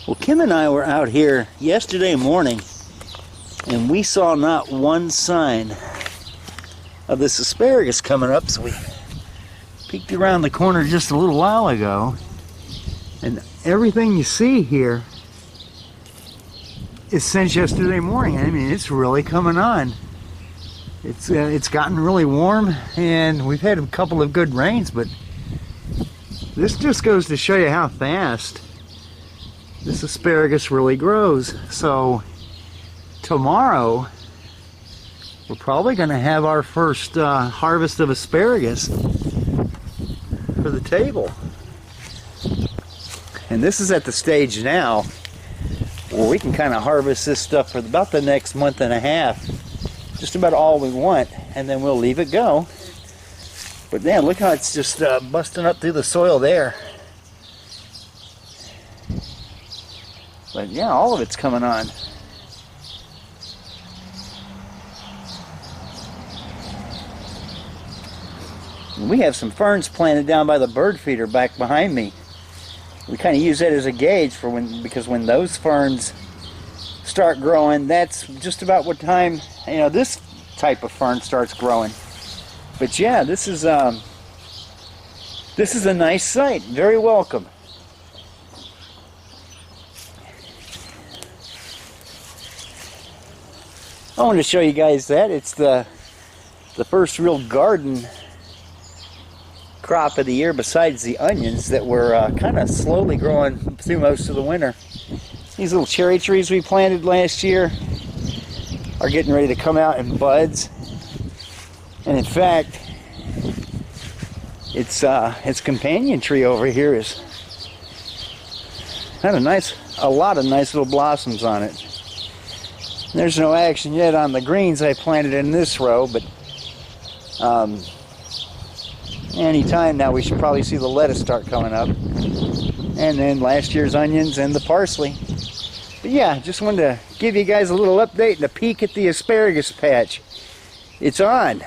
Well, Kim and I were out here yesterday morning and we saw not one sign of this asparagus coming up, so we peeked around the corner just a little while ago, and everything you see here is since yesterday morning. I mean, it's really coming on. It's gotten really warm and we've had a couple of good rains, but this just goes to show you how fast this asparagus really grows. So tomorrow we're probably going to have our first harvest of asparagus for the table. And this is at the stage now where we can kind of harvest this stuff for about the next month and a half, just about all we want, and then we'll leave it go. But man, look how it's just busting up through the soil there. But yeah, all of it's coming on. We have some ferns planted down by the bird feeder back behind me. We kind of use that as a gauge for because when those ferns start growing, that's just about what time, you know, this type of fern starts growing. But yeah, this is a nice site. Very welcome. I wanted to show you guys that. It's the first real garden crop of the year besides the onions that were kind of slowly growing through most of the winter. These little cherry trees we planted last year are getting ready to come out in buds. And in fact, its companion tree over here is had a lot of nice little blossoms on it. There's no action yet on the greens I planted in this row, but any time now we should probably see the lettuce start coming up, and then last year's onions and the parsley. But yeah, just wanted to give you guys a little update and a peek at the asparagus patch. It's on.